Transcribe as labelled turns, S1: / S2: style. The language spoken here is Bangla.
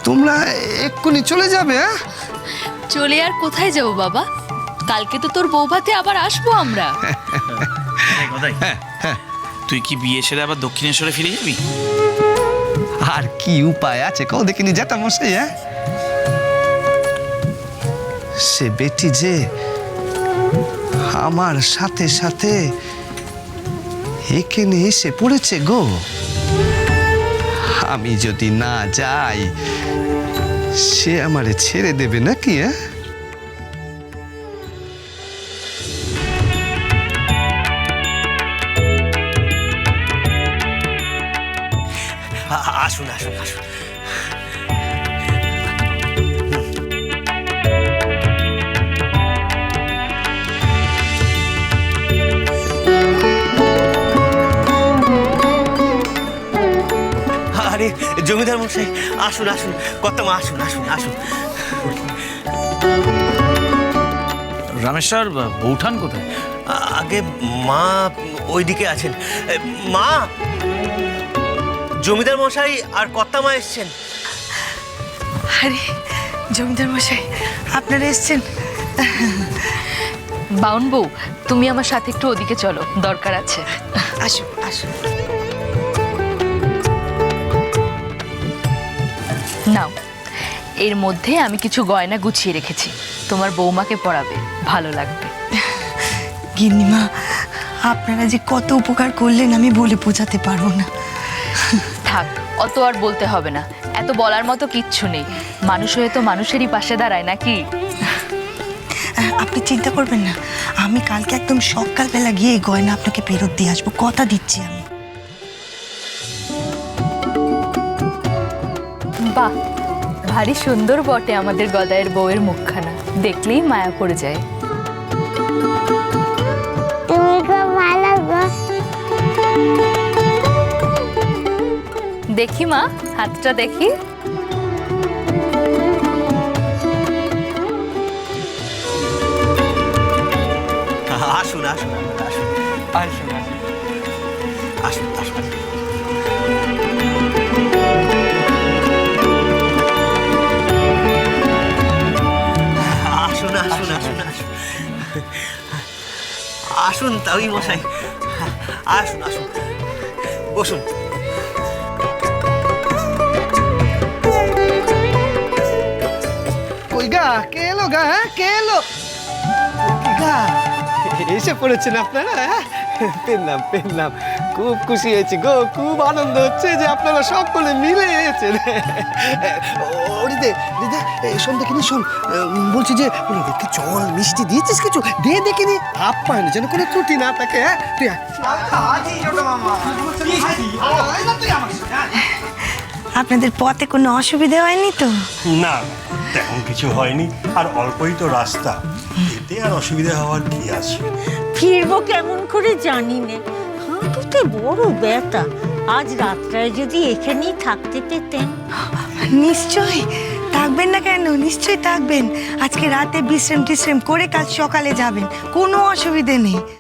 S1: তোমরা এক্ষুনি চলে যাবে? হ্যাঁ,
S2: চলে আর কোথায় যাব বাবা? কালকে তো তোর বৌভাতে আবার আসবো আমরা।
S3: তুই কি বিয়ে সেরে আবার দক্ষিণেশ্বরে ফিরে যাবি?
S1: আর কি উপায় আছে কও দেখিনি যেটা মশাই। হ্যাঁ, সে বেটি যে আমার সাথে সাথে এখানে এসে পড়েছে গো। আমি যদি না যাই সে আমারে ছেড়ে দেবে নাকি? হ্যাঁ,
S4: আসুন আসুন আসুন। আরে জমিদার মশাই আসুন আসুন, কর্তামা আসুন আসুন আসুন।
S3: রামেশ্বর, বৌঠান কোথায়?
S4: আগে মা ওইদিকে আছেন। মা, জমিদার মশাই আর কর্তামা এসছেন।
S5: আরে জমিদার মশাই আপনারা এসছেন?
S2: বাউন বউ, তুমি আমার সাথে একটু ওদিকে চলো, দরকার আছে।
S5: আসুন আসুন।
S2: নাও, এর মধ্যে আমি কিছু গয়না গুছিয়ে রেখেছি, তোমার বৌমাকে পরাবে, ভালো লাগবে।
S5: গিন্নিমা, আপনারা যে কত উপকার করলেন আমি বলে বোঝাতে পারবো না।
S2: থাক, অত আর বলতে হবে না, এত বলার মতো কিচ্ছু নেই। মানুষ হয়ে তো মানুষেরই পাশে দাঁড়ায় নাকি?
S5: আপনি চিন্তা করবেন না, আমি কালকে একদম সকালবেলা গিয়ে এই গয়না আপনাকে ফেরত দিয়ে আসবো, কথা দিচ্ছি আমি।
S2: বাহ, ভারী সুন্দর বটে আমাদের গদায়ের বউয়ের মুখখানা, দেখলেই মায়া পড়ে যায়।
S6: তুমি খুব ভালো গো।
S2: দেখি মা, হাতটা দেখি।
S4: আসুন আসুন আসুন আসুন আসুন আসুন। আসুন আসুন আসুন আসুন আসুন তাই মশাই, আসুন আসুন বসুন।
S1: কই গা, কে এলো গা? হ্যাঁ, কে এলো? কি গা, এসে পড়েছেন আপনারা? হ্যাঁ, পেলাম পেলাম, খুব খুশি হয়েছি গো, খুব আনন্দ হচ্ছে যে আপনারা সকলে মিলে এসেছেন। দিদা শোন দেখিনি, শোন বলছি যে ওনাদেরকে জল মিষ্টি দিয়েছিস কিছু? দিয়ে দেখিনি, আপ্যায়নে যেন কোনো ত্রুটি না থাকে। হ্যাঁ, তুই
S5: আপনাদের পথে কোনো অসুবিধা হয়নি তো?
S7: না, তেমন কিছু হয়নি, আর অল্পই তো রাস্তা, এতে আর অসুবিধা হওয়ার কি আছে?
S8: ফিরবো কেমন করে জানি না, হাঁটুতে বড় ব্যথা। আজ রাতটায় যদি এখানেই থাকতে পেতেন।
S5: নিশ্চয়ই থাকবেন না কেন, নিশ্চয়ই থাকবেন। আজকে রাতে বিশ্রাম টিশ্রাম করে কাল সকালে যাবেন, কোনো অসুবিধে নেই।